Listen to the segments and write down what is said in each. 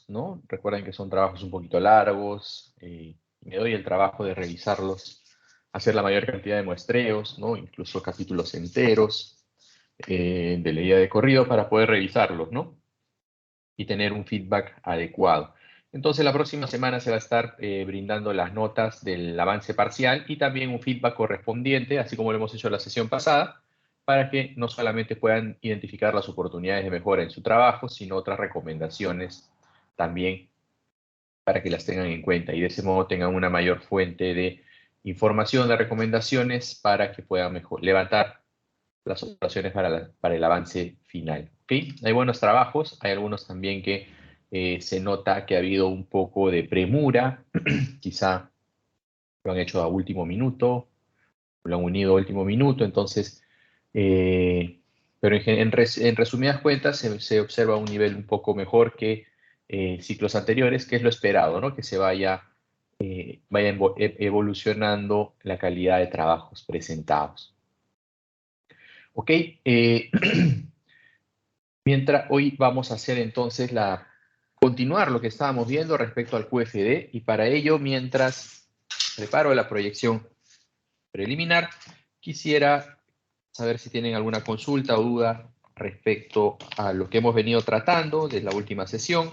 ¿no? Recuerden que son trabajos un poquito largos. Me doy el trabajo de revisarlos, hacer la mayor cantidad de muestreos, ¿no? Incluso capítulos enteros de leída de corrido para poder revisarlos, ¿no? Y tener un feedback adecuado. Entonces, la próxima semana se va a estar brindando las notas del avance parcial y también un feedback correspondiente, así como lo hemos hecho en la sesión pasada, para que no solamente puedan identificar las oportunidades de mejora en su trabajo, sino otras recomendaciones también para que las tengan en cuenta y de ese modo tengan una mayor fuente de información, de recomendaciones para que puedan levantar las operaciones para el avance final. ¿Okay? Hay buenos trabajos, hay algunos también que se nota que ha habido un poco de premura, quizá lo han hecho a último minuto, lo han unido a último minuto, entonces, pero en resumidas cuentas se observa un nivel un poco mejor que ciclos anteriores, que es lo esperado, ¿no? Que se vaya evolucionando la calidad de trabajos presentados. Ok, mientras hoy vamos a hacer entonces continuar lo que estábamos viendo respecto al QFD y para ello, mientras preparo la proyección preliminar, quisiera saber si tienen alguna consulta o duda respecto a lo que hemos venido tratando desde la última sesión.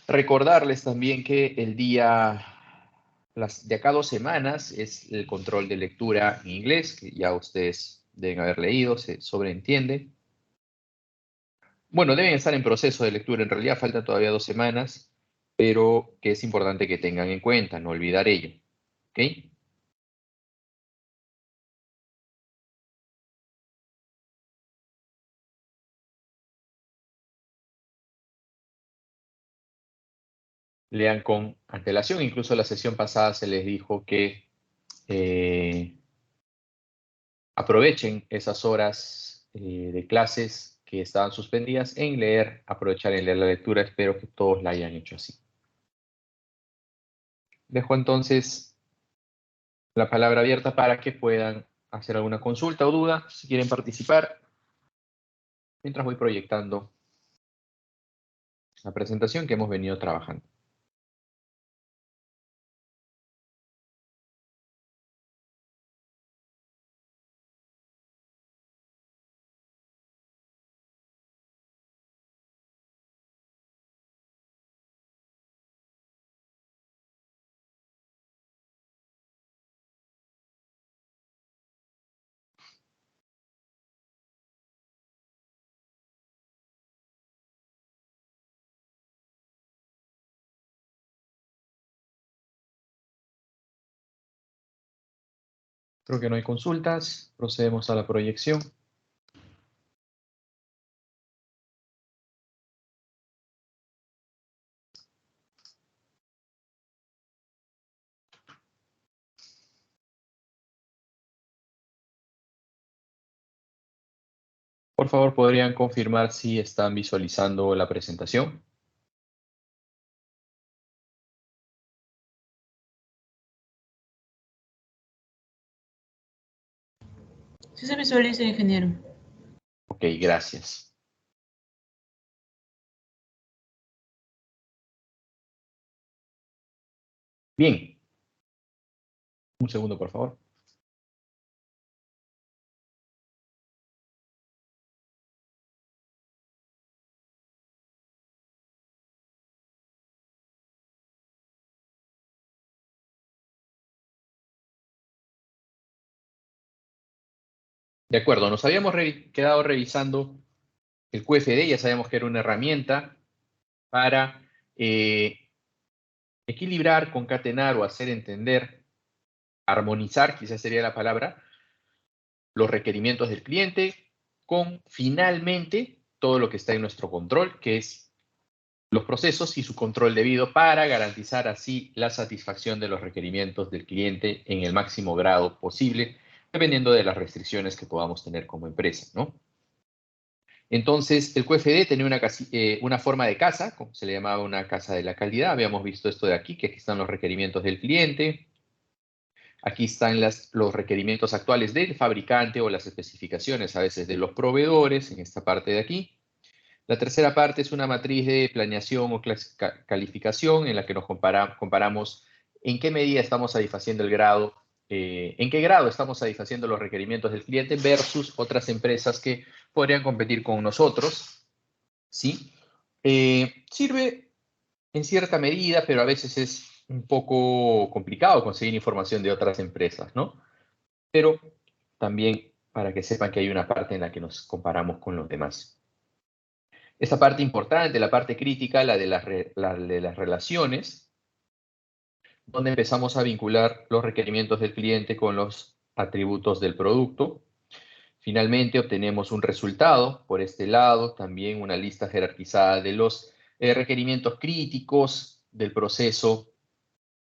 Recordarles también que de acá a 2 semanas es el control de lectura en inglés, que ya ustedes deben haber leído, se sobreentiende. Bueno, deben estar en proceso de lectura, en realidad faltan todavía 2 semanas, pero que es importante que tengan en cuenta, no olvidar ello. ¿Ok? Lean con antelación, incluso la sesión pasada se les dijo que aprovechen esas horas de clases que estaban suspendidas en leer, aprovechar en leer la lectura, espero que todos la hayan hecho así. Dejo entonces la palabra abierta para que puedan hacer alguna consulta o duda, si quieren participar, mientras voy proyectando la presentación que hemos venido trabajando. Creo que no hay consultas, procedemos a la proyección. Por favor, ¿podrían confirmar si están visualizando la presentación? Sí se visualiza, ingeniero. Ok, gracias. Bien. Un segundo, por favor. De acuerdo, nos habíamos quedado revisando el QFD, ya sabemos que era una herramienta para equilibrar, concatenar o hacer entender, armonizar, quizás sería la palabra, los requerimientos del cliente con finalmente todo lo que está en nuestro control, que es los procesos y su control debido para garantizar así la satisfacción de los requerimientos del cliente en el máximo grado posible, dependiendo de las restricciones que podamos tener como empresa, ¿no? Entonces, el QFD tenía una forma de casa, como se le llamaba una casa de la calidad. Habíamos visto esto de aquí, que aquí están los requerimientos del cliente. Aquí están los requerimientos actuales del fabricante o las especificaciones a veces de los proveedores, en esta parte de aquí. La tercera parte es una matriz de planeación o calificación en la que nos comparamos en qué medida estamos satisfaciendo el grado, en qué grado estamos satisfaciendo los requerimientos del cliente versus otras empresas que podrían competir con nosotros, ¿sí? Sirve en cierta medida, pero a veces es un poco complicado conseguir información de otras empresas, ¿no? Pero también para que sepan que hay una parte en la que nos comparamos con los demás. Esta parte importante, la parte crítica, la de las relaciones, donde empezamos a vincular los requerimientos del cliente con los atributos del producto. Finalmente obtenemos un resultado, por este lado, también una lista jerarquizada de los requerimientos críticos del proceso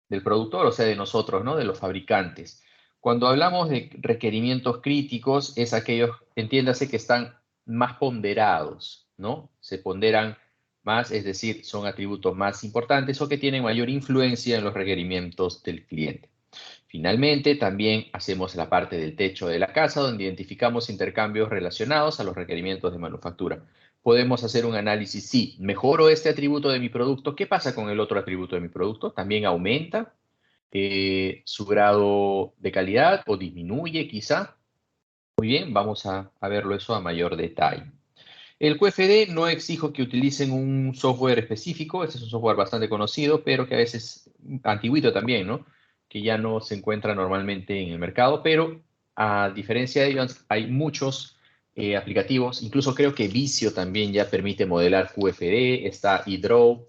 del productor, o sea, de nosotros, ¿no? De los fabricantes. Cuando hablamos de requerimientos críticos, es aquellos, entiéndase, que están más ponderados, ¿no? Se ponderan más, es decir, son atributos más importantes o que tienen mayor influencia en los requerimientos del cliente. Finalmente, también hacemos la parte del techo de la casa, donde identificamos intercambios relacionados a los requerimientos de manufactura. Podemos hacer un análisis, sí, mejoro este atributo de mi producto, ¿qué pasa con el otro atributo de mi producto? ¿También aumenta su grado de calidad o disminuye quizá? Muy bien, vamos a verlo eso a mayor detalle. El QFD no exijo que utilicen un software específico, este es un software bastante conocido, pero que a veces, antiguito también, ¿no? Que ya no se encuentra normalmente en el mercado, pero a diferencia de ellos, hay muchos aplicativos, incluso creo que Visio también ya permite modelar QFD, está eDraw,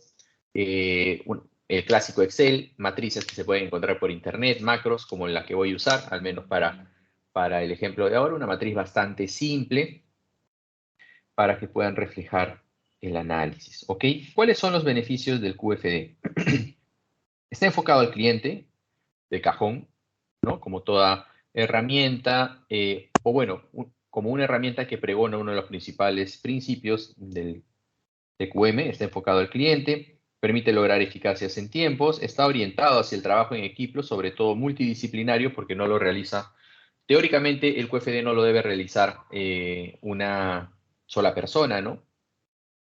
el clásico Excel, matrices que se pueden encontrar por internet, macros como la que voy a usar, al menos para el ejemplo de ahora, una matriz bastante simple, para que puedan reflejar el análisis, ¿ok? ¿Cuáles son los beneficios del QFD? Está enfocado al cliente de cajón, ¿no? Como toda herramienta, o bueno, como una herramienta que pregona uno de los principales principios del TQM, está enfocado al cliente, permite lograr eficacias en tiempos, está orientado hacia el trabajo en equipo, sobre todo multidisciplinario, porque no lo realiza, teóricamente el QFD no lo debe realizar una sola persona, ¿no?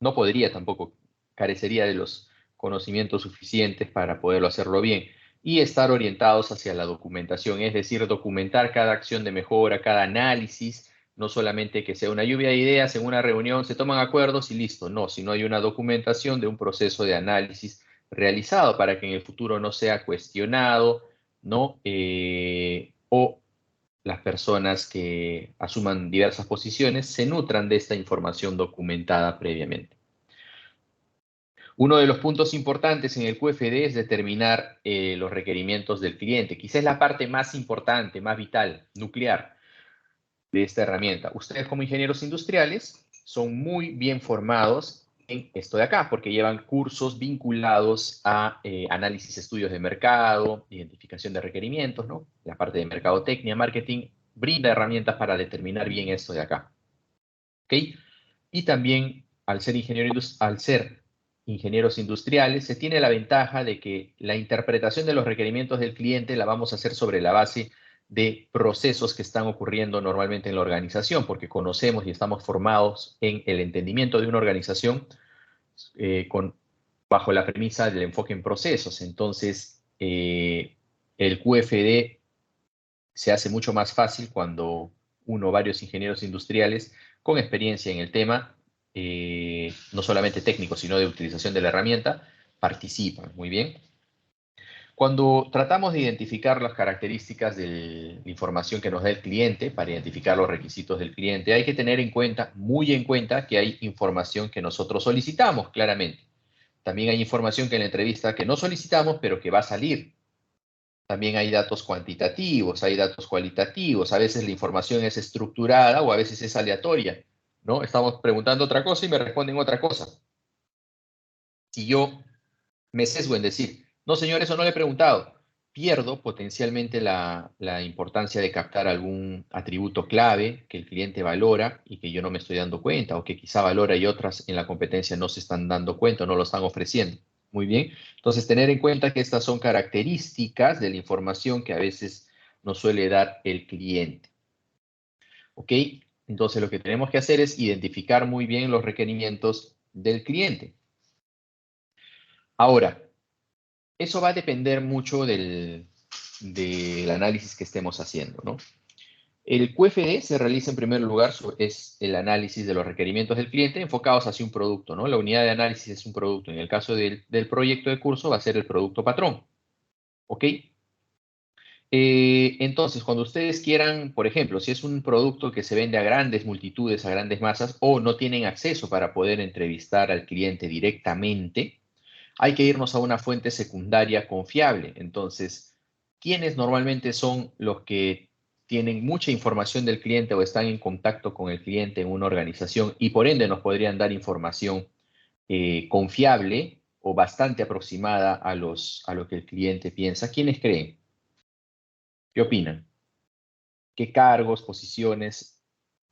No podría tampoco, carecería de los conocimientos suficientes para poderlo hacerlo bien. Y estar orientados hacia la documentación, es decir, documentar cada acción de mejora, cada análisis, no solamente que sea una lluvia de ideas en una reunión, se toman acuerdos y listo, no, sino hay una documentación de un proceso de análisis realizado para que en el futuro no sea cuestionado, ¿no? O las personas que asuman diversas posiciones se nutran de esta información documentada previamente. Uno de los puntos importantes en el QFD es determinar los requerimientos del cliente. Quizás es la parte más importante, más vital, nuclear de esta herramienta. Ustedes como ingenieros industriales son muy bien formados en esto de acá, porque llevan cursos vinculados a análisis, estudios de mercado, identificación de requerimientos, ¿no? La parte de mercadotecnia, marketing, brinda herramientas para determinar bien esto de acá. ¿Ok? Y también, al ser ingenieros industriales, se tiene la ventaja de que la interpretación de los requerimientos del cliente la vamos a hacer sobre la base de procesos que están ocurriendo normalmente en la organización, porque conocemos y estamos formados en el entendimiento de una organización bajo la premisa del enfoque en procesos. Entonces, el QFD se hace mucho más fácil cuando uno o varios ingenieros industriales con experiencia en el tema, no solamente técnico, sino de utilización de la herramienta, participan. Muy bien. Cuando tratamos de identificar las características de la información que nos da el cliente, para identificar los requisitos del cliente, hay que tener en cuenta, muy en cuenta, que hay información que nosotros solicitamos, claramente. También hay información que en la entrevista que no solicitamos, pero que va a salir. También hay datos cuantitativos, hay datos cualitativos. A veces la información es estructurada o a veces es aleatoria, ¿no? Estamos preguntando otra cosa y me responden otra cosa. Si yo me sesgo en decir, no, señor, eso no le he preguntado, pierdo potencialmente la importancia de captar algún atributo clave que el cliente valora y que yo no me estoy dando cuenta, o que quizá valora y otras en la competencia no se están dando cuenta o no lo están ofreciendo. Muy bien. Entonces, tener en cuenta que estas son características de la información que a veces nos suele dar el cliente. ¿Ok? Entonces, lo que tenemos que hacer es identificar muy bien los requerimientos del cliente. Ahora, eso va a depender mucho del análisis que estemos haciendo, ¿no? El QFD se realiza en primer lugar, es el análisis de los requerimientos del cliente enfocados hacia un producto, ¿no? La unidad de análisis es un producto. En el caso del proyecto de curso va a ser el producto patrón, ¿ok? Entonces, cuando ustedes quieran, por ejemplo, si es un producto que se vende a grandes multitudes, a grandes masas, o no tienen acceso para poder entrevistar al cliente directamente, hay que irnos a una fuente secundaria confiable. Entonces, ¿quiénes normalmente son los que tienen mucha información del cliente o están en contacto con el cliente en una organización y por ende nos podrían dar información confiable o bastante aproximada a lo que el cliente piensa? ¿Quiénes creen? ¿Qué opinan? ¿Qué cargos, posiciones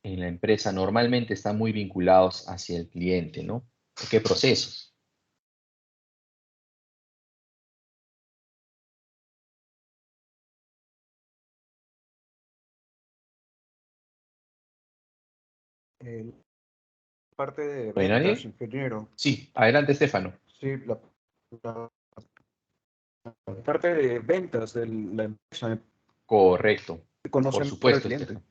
en la empresa normalmente están muy vinculados hacia el cliente, ¿no? ¿Qué procesos? El- Parte de ¿No hay ventas, nadie? ingeniero. Sí, adelante, Estefano. Sí, la parte de ventas de la empresa Correcto. conoce Por mejor al supuesto, cliente. Estefano.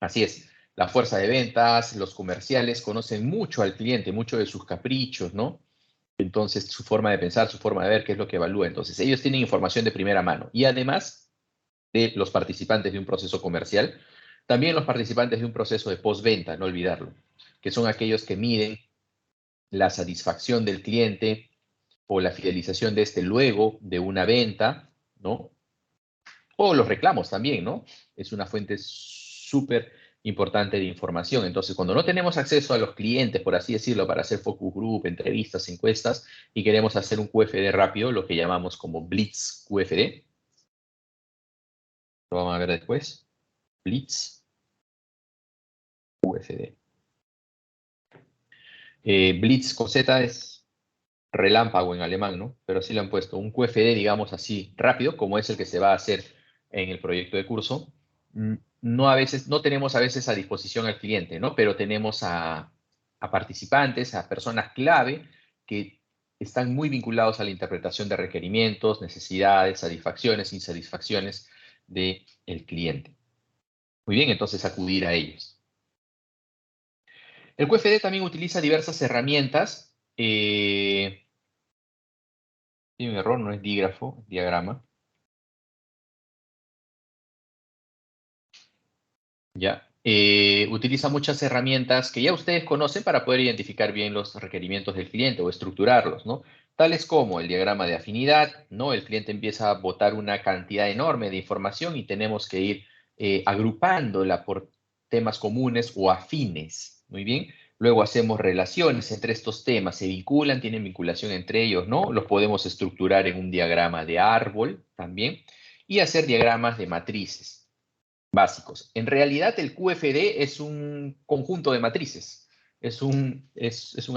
Así es. La fuerza de ventas, los comerciales conocen mucho al cliente, mucho de sus caprichos, ¿no? Entonces, su forma de pensar, su forma de ver, qué es lo que evalúa. Entonces, ellos tienen información de primera mano. Y además de los participantes de un proceso comercial, también los participantes de un proceso de postventa, no olvidarlo, que son aquellos que miden la satisfacción del cliente o la fidelización de este luego de una venta, ¿no? O los reclamos también, ¿no? Es una fuente súper importante de información. Entonces, cuando no tenemos acceso a los clientes, por así decirlo, para hacer focus group, entrevistas, encuestas, y queremos hacer un QFD rápido, lo que llamamos como Blitz QFD, lo vamos a ver después, Blitz QFD. Blitz con Z es relámpago en alemán, ¿no? Pero sí le han puesto un QFD, digamos así, rápido, como es el que se va a hacer en el proyecto de curso. No tenemos a veces a disposición al cliente, ¿no? Pero tenemos a participantes, a personas clave que están muy vinculados a la interpretación de requerimientos, necesidades, satisfacciones, insatisfacciones del cliente. Muy bien, entonces acudir a ellos. El QFD también utiliza diversas herramientas. Tiene un error, no es dígrafo, es diagrama. ¿Ya? Utiliza muchas herramientas que ya ustedes conocen para poder identificar bien los requerimientos del cliente o estructurarlos, ¿no? Tales como el diagrama de afinidad, ¿no? El cliente empieza a botar una cantidad enorme de información y tenemos que ir agrupándola por temas comunes o afines, ¿muy bien? Luego hacemos relaciones entre estos temas, se vinculan, tienen vinculación entre ellos, ¿no? Los podemos estructurar en un diagrama de árbol también y hacer diagramas de matrices básicos. En realidad, el QFD es un conjunto de matrices. Es un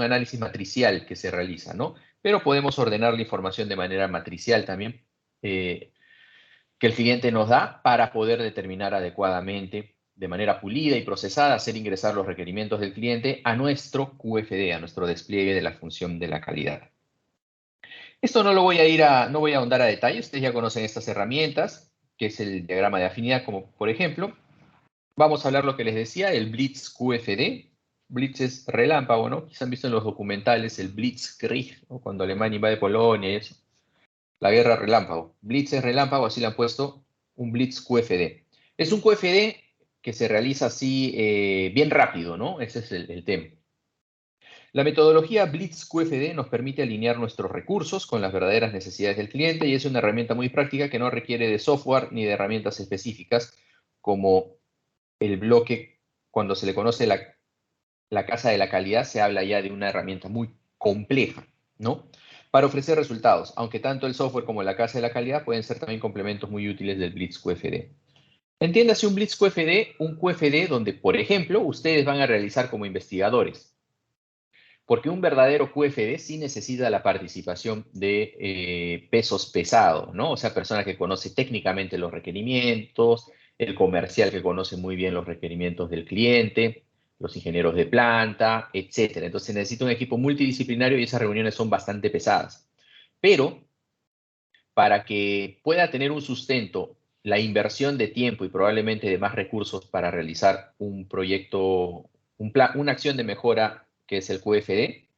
análisis matricial que se realiza, ¿no? Pero podemos ordenar la información de manera matricial también, que el cliente nos da para poder determinar adecuadamente, de manera pulida y procesada, hacer ingresar los requerimientos del cliente a nuestro QFD, a nuestro despliegue de la función de la calidad. Esto no voy a ahondar a detalle, ustedes ya conocen estas herramientas, que es el diagrama de afinidad, como por ejemplo, vamos a hablar lo que les decía, el Blitz QFD. Blitz es relámpago, ¿no? Quizás han visto en los documentales el Blitzkrieg, ¿no? Cuando Alemania invade Polonia y eso. La guerra relámpago. Blitz es relámpago, así le han puesto un Blitz QFD. Es un QFD que se realiza así bien rápido, ¿no? Ese es el tema. La metodología Blitz QFD nos permite alinear nuestros recursos con las verdaderas necesidades del cliente y es una herramienta muy práctica que no requiere de software ni de herramientas específicas como el bloque, cuando se le conoce la casa de la calidad, se habla ya de una herramienta muy compleja, ¿no? Para ofrecer resultados, aunque tanto el software como la casa de la calidad pueden ser también complementos muy útiles del Blitz QFD. Entiéndase un Blitz QFD, un QFD donde, por ejemplo, ustedes van a realizar como investigadores, porque un verdadero QFD sí necesita la participación de pesos pesados, ¿no? O sea, personas que conocen técnicamente los requerimientos, el comercial que conoce muy bien los requerimientos del cliente, los ingenieros de planta, etc. Entonces necesita un equipo multidisciplinario y esas reuniones son bastante pesadas. Pero para que pueda tener un sustento la inversión de tiempo y probablemente de más recursos para realizar un proyecto, una acción de mejora que es el QFD,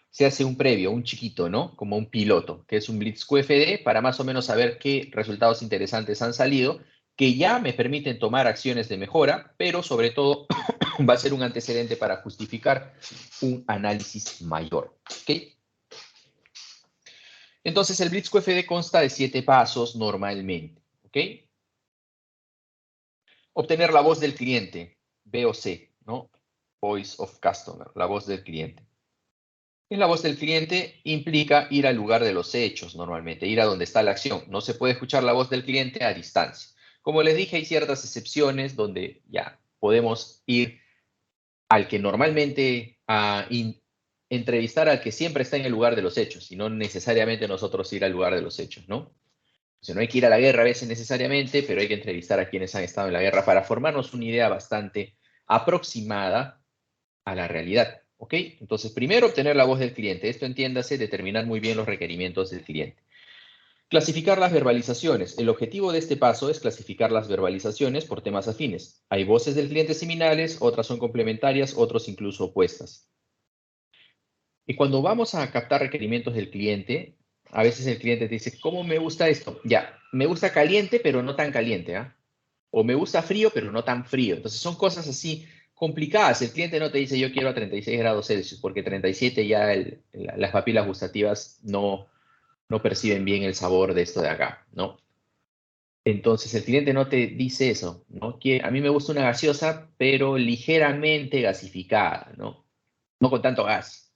se hace un previo, un chiquito, ¿no? Como un piloto, que es un Blitz QFD, para más o menos saber qué resultados interesantes han salido, que ya me permiten tomar acciones de mejora, pero sobre todo va a ser un antecedente para justificar un análisis mayor, ¿ok? Entonces, el Blitz QFD consta de 7 pasos normalmente, ¿ok? Obtener la voz del cliente, VOC, ¿no? Voice of Customer, la voz del cliente. En la voz del cliente implica ir al lugar de los hechos normalmente, ir a donde está la acción. No se puede escuchar la voz del cliente a distancia. Como les dije, hay ciertas excepciones donde ya podemos ir al que normalmente entrevistar al que siempre está en el lugar de los hechos, y no necesariamente nosotros ir al lugar de los hechos, ¿no? O sea, no hay que ir a la guerra a veces necesariamente, pero hay que entrevistar a quienes han estado en la guerra para formarnos una idea bastante aproximada a la realidad, ¿ok? Entonces, primero, obtener la voz del cliente. Esto, entiéndase, determinar muy bien los requerimientos del cliente. Clasificar las verbalizaciones. El objetivo de este paso es clasificar las verbalizaciones por temas afines. Hay voces del cliente similares, otras son complementarias, otros incluso opuestas. Y cuando vamos a captar requerimientos del cliente, a veces el cliente te dice, ¿cómo me gusta esto? Ya, me gusta caliente, pero no tan caliente, ¿ah? O me gusta frío, pero no tan frío. Entonces son cosas así complicadas. El cliente no te dice, yo quiero a 36 grados Celsius, porque 37 ya las papilas gustativas no perciben bien el sabor de esto de acá, ¿no? Entonces el cliente no te dice eso, ¿no? Que a mí me gusta una gaseosa, pero ligeramente gasificada, ¿no? No con tanto gas,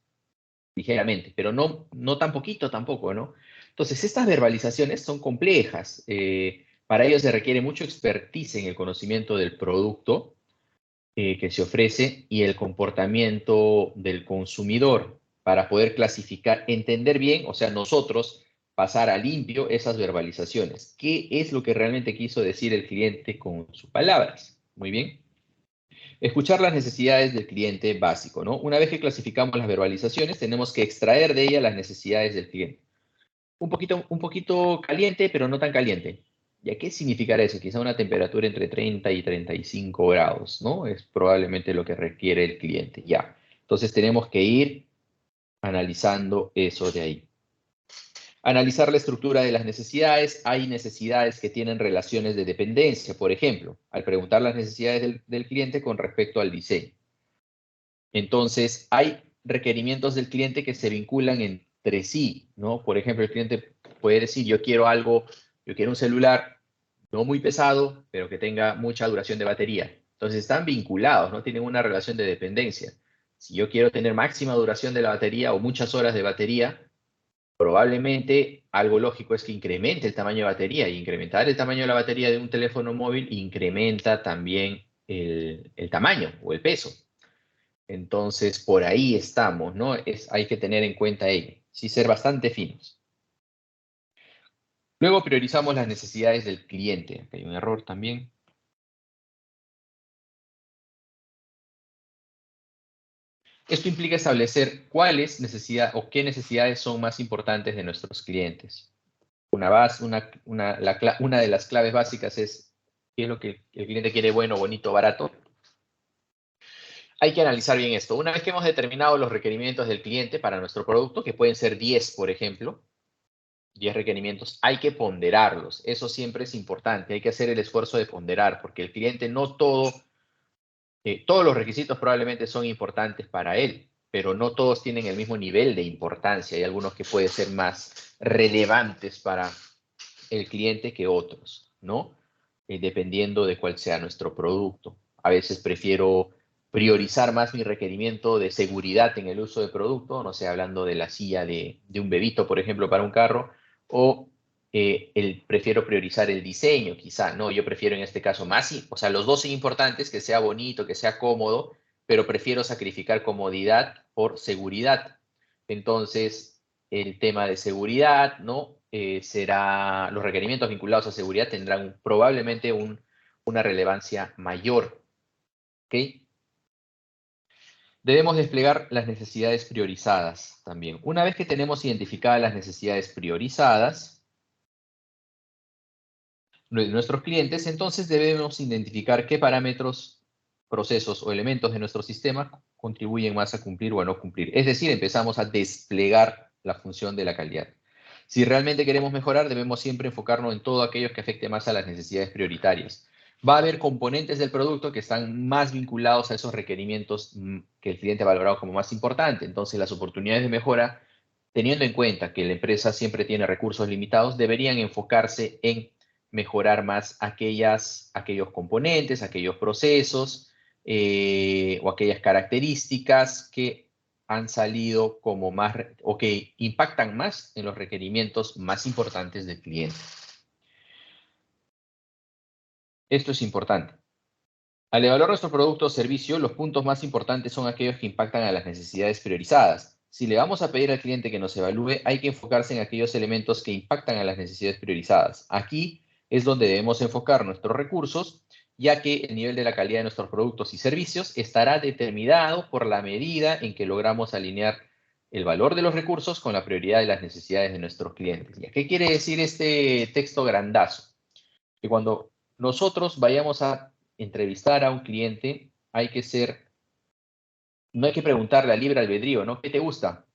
ligeramente, pero no tan poquito tampoco, ¿no? Entonces estas verbalizaciones son complejas. Para ello se requiere mucho expertise en el conocimiento del producto que se ofrece y el comportamiento del consumidor para poder clasificar, entender bien, o sea, nosotros pasar a limpio esas verbalizaciones. ¿Qué es lo que realmente quiso decir el cliente con sus palabras? Muy bien. Escuchar las necesidades del cliente básico, ¿no? Una vez que clasificamos las verbalizaciones, tenemos que extraer de ellas las necesidades del cliente. Un poquito caliente, pero no tan caliente. ¿Ya qué significará eso? Quizá una temperatura entre 30 y 35 grados, ¿no? Es probablemente lo que requiere el cliente, ya. Entonces tenemos que ir analizando eso de ahí. Analizar la estructura de las necesidades. Hay necesidades que tienen relaciones de dependencia, por ejemplo, al preguntar las necesidades del cliente con respecto al diseño. Entonces, hay requerimientos del cliente que se vinculan entre sí, ¿no? Por ejemplo, el cliente puede decir, yo quiero un celular no muy pesado, pero que tenga mucha duración de batería. Entonces, están vinculados, ¿no? Tienen una relación de dependencia. Si yo quiero tener máxima duración de la batería o muchas horas de batería, probablemente algo lógico es que incremente el tamaño de batería, y incrementar el tamaño de la batería de un teléfono móvil incrementa también el tamaño o el peso. Entonces, por ahí estamos, ¿no? Hay que tener en cuenta ello, sí, ser bastante finos. Luego priorizamos las necesidades del cliente. Aquí hay un error también. Esto implica establecer cuáles necesidades o qué necesidades son más importantes de nuestros clientes. Una de las claves básicas es qué es lo que el cliente quiere: bueno, bonito, barato. Hay que analizar bien esto. Una vez que hemos determinado los requerimientos del cliente para nuestro producto, que pueden ser 10, por ejemplo, 10 requerimientos, hay que ponderarlos. Eso siempre es importante. Hay que hacer el esfuerzo de ponderar, porque el cliente no todos los requisitos probablemente son importantes para él, pero no todos tienen el mismo nivel de importancia. Hay algunos que pueden ser más relevantes para el cliente que otros, ¿no? Dependiendo de cuál sea nuestro producto. A veces prefiero priorizar más mi requerimiento de seguridad en el uso del producto, no sé, hablando de la silla de un bebito, por ejemplo, para un carro, o prefiero priorizar el diseño, quizá, ¿no? Yo prefiero en este caso más, o sea, los dos son importantes, que sea bonito, que sea cómodo, pero prefiero sacrificar comodidad por seguridad. Entonces, el tema de seguridad, ¿no? Los requerimientos vinculados a seguridad tendrán probablemente un una relevancia mayor. ¿Ok? Debemos desplegar las necesidades priorizadas también. Una vez que tenemos identificadas las necesidades priorizadas de nuestros clientes, entonces debemos identificar qué parámetros, procesos o elementos de nuestro sistema contribuyen más a cumplir o a no cumplir. Es decir, empezamos a desplegar la función de la calidad. Si realmente queremos mejorar, debemos siempre enfocarnos en todo aquello que afecte más a las necesidades prioritarias. Va a haber componentes del producto que están más vinculados a esos requerimientos que el cliente ha valorado como más importante. Entonces, las oportunidades de mejora, teniendo en cuenta que la empresa siempre tiene recursos limitados, deberían enfocarse en mejorar más aquellos componentes, aquellos procesos o aquellas características que han salido como más o que impactan más en los requerimientos más importantes del cliente. Esto es importante. Al evaluar nuestro producto o servicio, los puntos más importantes son aquellos que impactan a las necesidades priorizadas. Si le vamos a pedir al cliente que nos evalúe, hay que enfocarse en aquellos elementos que impactan a las necesidades priorizadas. Aquí es donde debemos enfocar nuestros recursos, ya que el nivel de la calidad de nuestros productos y servicios estará determinado por la medida en que logramos alinear el valor de los recursos con la prioridad de las necesidades de nuestros clientes. ¿Y qué quiere decir este texto grandazo? Que cuando nosotros vayamos a entrevistar a un cliente, no hay que preguntarle a libre albedrío, ¿no? ¿Qué te gusta?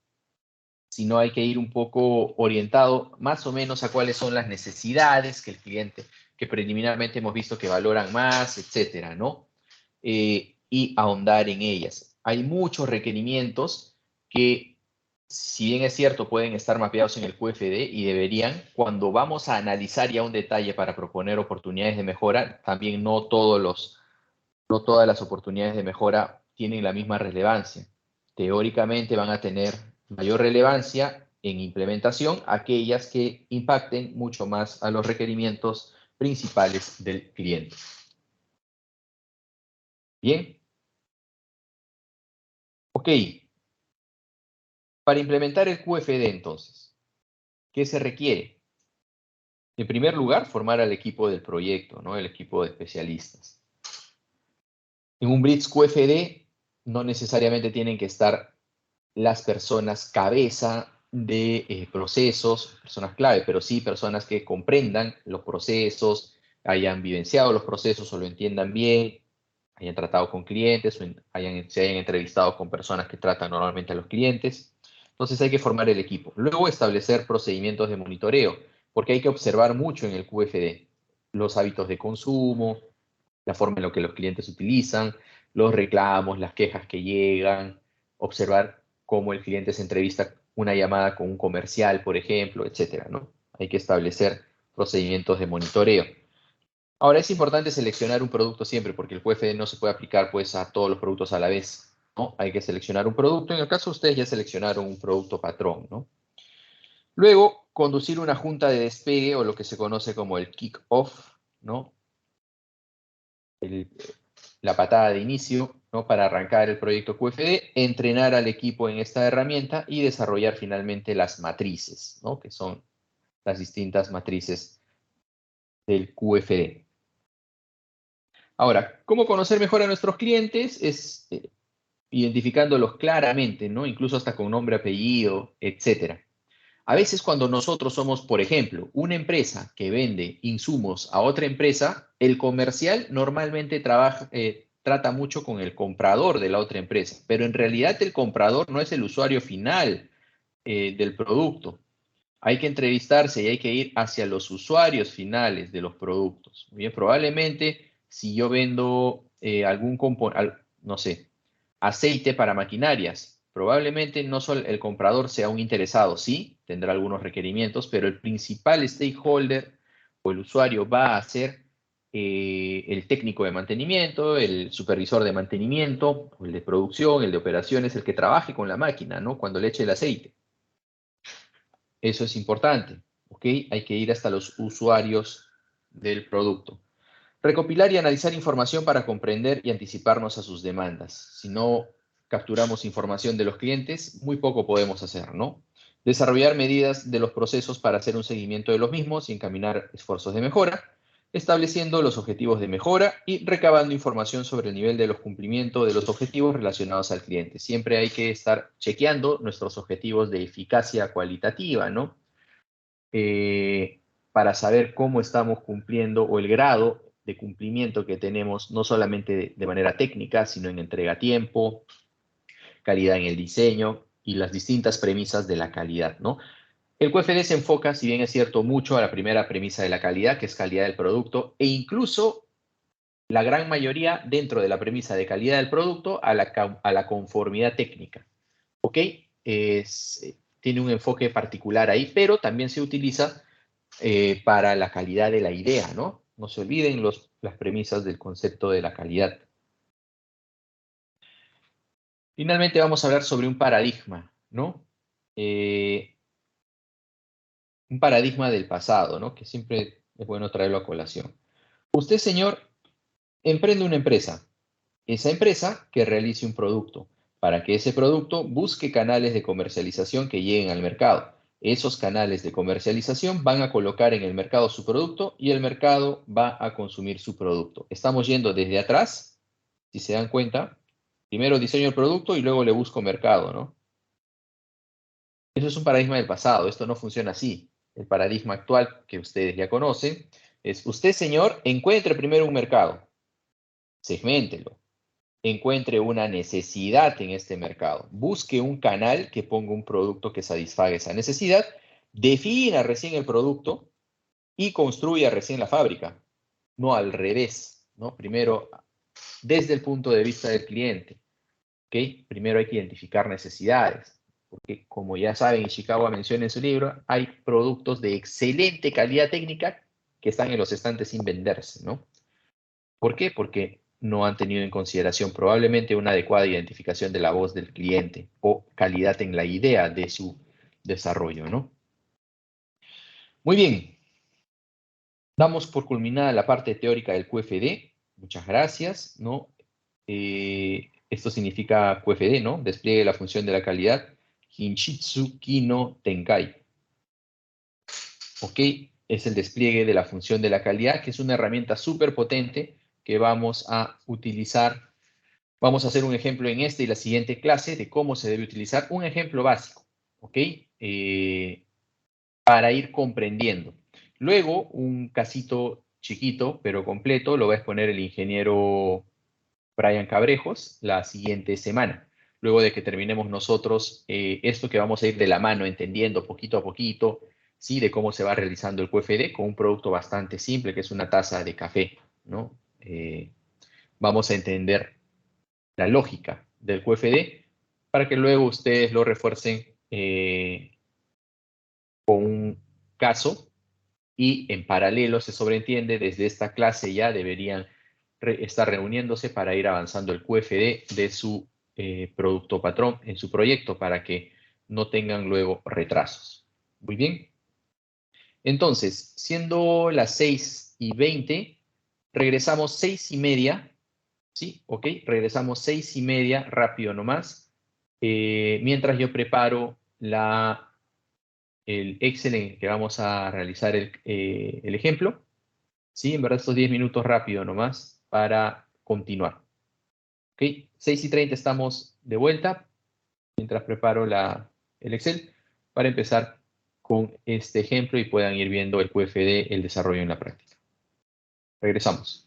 Sino hay que ir un poco orientado más o menos a cuáles son las necesidades que el cliente, que preliminarmente hemos visto que valoran más, etcétera, ¿no? Y ahondar en ellas. Hay muchos requerimientos que, si bien es cierto, pueden estar mapeados en el QFD y deberían, cuando vamos a analizar ya un detalle para proponer oportunidades de mejora, también no todas las oportunidades de mejora tienen la misma relevancia. Teóricamente van a tener mayor relevancia en implementación aquellas que impacten mucho más a los requerimientos principales del cliente. Bien. Ok. Para implementar el QFD, entonces, ¿qué se requiere? En primer lugar, formar al equipo del proyecto, ¿no? El equipo de especialistas. En un Blitz QFD no necesariamente tienen que estar las personas cabeza de procesos, personas clave, pero sí personas que comprendan los procesos, hayan vivenciado los procesos o lo entiendan bien, hayan tratado con clientes, o se hayan entrevistado con personas que tratan normalmente a los clientes. Entonces hay que formar el equipo. Luego establecer procedimientos de monitoreo, porque hay que observar mucho en el QFD los hábitos de consumo, la forma en la que los clientes utilizan, los reclamos, las quejas que llegan, observar cómo el cliente se entrevista una llamada con un comercial, por ejemplo, etcétera, ¿no? Hay que establecer procedimientos de monitoreo. Ahora, es importante seleccionar un producto siempre, porque el QFD no se puede aplicar pues, a todos los productos a la vez, ¿no? Hay que seleccionar un producto. En el caso de ustedes ya seleccionaron un producto patrón, ¿no? Luego, conducir una junta de despegue o lo que se conoce como el kick-off, ¿no? La patada de inicio, ¿no? Para arrancar el proyecto QFD, entrenar al equipo en esta herramienta y desarrollar finalmente las matrices, ¿no? Que son las distintas matrices del QFD. Ahora, ¿cómo conocer mejor a nuestros clientes? Es identificándolos claramente, ¿no? Incluso hasta con nombre, apellido, etcétera. A veces cuando nosotros somos, por ejemplo, una empresa que vende insumos a otra empresa, el comercial normalmente trata mucho con el comprador de la otra empresa, pero en realidad el comprador no es el usuario final del producto. Hay que entrevistarse y hay que ir hacia los usuarios finales de los productos. Bien, probablemente si yo vendo algún componente, no sé, aceite para maquinarias, probablemente no solo el comprador sea un interesado, sí, tendrá algunos requerimientos, pero el principal stakeholder o el usuario va a ser el técnico de mantenimiento, el supervisor de mantenimiento, el de producción, el de operaciones, el que trabaje con la máquina, ¿no? Cuando le eche el aceite. Eso es importante, ¿ok? Hay que ir hasta los usuarios del producto. Recopilar y analizar información para comprender y anticiparnos a sus demandas. Si no capturamos información de los clientes, muy poco podemos hacer, ¿no? Desarrollar medidas de los procesos para hacer un seguimiento de los mismos y encaminar esfuerzos de mejora. estableciendo los objetivos de mejora y recabando información sobre el nivel de los cumplimientos de los objetivos relacionados al cliente. Siempre hay que estar chequeando nuestros objetivos de eficacia cualitativa, ¿no? Para saber cómo estamos cumpliendo o el grado de cumplimiento que tenemos, no solamente de manera técnica, sino en entrega a tiempo, calidad en el diseño y las distintas premisas de la calidad, ¿no? El QFD se enfoca, si bien es cierto, mucho a la primera premisa de la calidad, que es calidad del producto, e incluso la gran mayoría dentro de la premisa de calidad del producto a la conformidad técnica. ¿Ok? Tiene un enfoque particular ahí, pero también se utiliza para la calidad de la idea, ¿no? No se olviden las premisas del concepto de la calidad. Finalmente vamos a hablar sobre un paradigma, ¿no? Un paradigma del pasado, ¿no? Que siempre es bueno traerlo a colación. Usted, señor, emprende una empresa. Esa empresa que realice un producto, para que ese producto busque canales de comercialización que lleguen al mercado. Esos canales de comercialización van a colocar en el mercado su producto y el mercado va a consumir su producto. Estamos yendo desde atrás, si se dan cuenta. Primero diseño el producto y luego le busco mercado, ¿no? Eso es un paradigma del pasado, esto no funciona así. El paradigma actual que ustedes ya conocen es: usted, señor, encuentre primero un mercado, segméntelo, encuentre una necesidad en este mercado, busque un canal que ponga un producto que satisfaga esa necesidad, defina recién el producto y construya recién la fábrica, no al revés, ¿no? Primero, desde el punto de vista del cliente, ¿ok? Primero hay que identificar necesidades, porque como ya saben, Ishikawa menciona en su libro, hay productos de excelente calidad técnica que están en los estantes sin venderse, ¿no? ¿Por qué? Porque no han tenido en consideración probablemente una adecuada identificación de la voz del cliente o calidad en la idea de su desarrollo, ¿no? Muy bien. Damos por culminada la parte teórica del QFD. Muchas gracias, ¿no? Esto significa QFD, ¿no? Despliegue de la función de la calidad. Kinshitsu Kino Tenkai. ¿Ok? Es el despliegue de la función de la calidad, que es una herramienta súper potente que vamos a utilizar. Vamos a hacer un ejemplo en esta y la siguiente clase de cómo se debe utilizar. Un ejemplo básico, ¿ok? Para ir comprendiendo. Luego, un casito chiquito, pero completo, lo va a exponer el ingeniero Brian Cabrejos la siguiente semana. Luego de que terminemos nosotros esto que vamos a ir de la mano, entendiendo poquito a poquito, ¿sí? De cómo se va realizando el QFD con un producto bastante simple, que es una taza de café, ¿no? Vamos a entender la lógica del QFD para que luego ustedes lo refuercen con un caso y en paralelo se sobreentiende desde esta clase ya deberían estar reuniéndose para ir avanzando el QFD de su producto patrón en su proyecto para que no tengan luego retrasos. Muy bien. Entonces, siendo las 6:20, regresamos 6:30, ¿sí? Ok, regresamos 6:30, rápido nomás, mientras yo preparo el Excel en el que vamos a realizar el ejemplo. Sí, en verdad estos 10 minutos rápido nomás para continuar. Ok, 6:30 estamos de vuelta mientras preparo el Excel para empezar con este ejemplo y puedan ir viendo el QFD, el desarrollo en la práctica. Regresamos.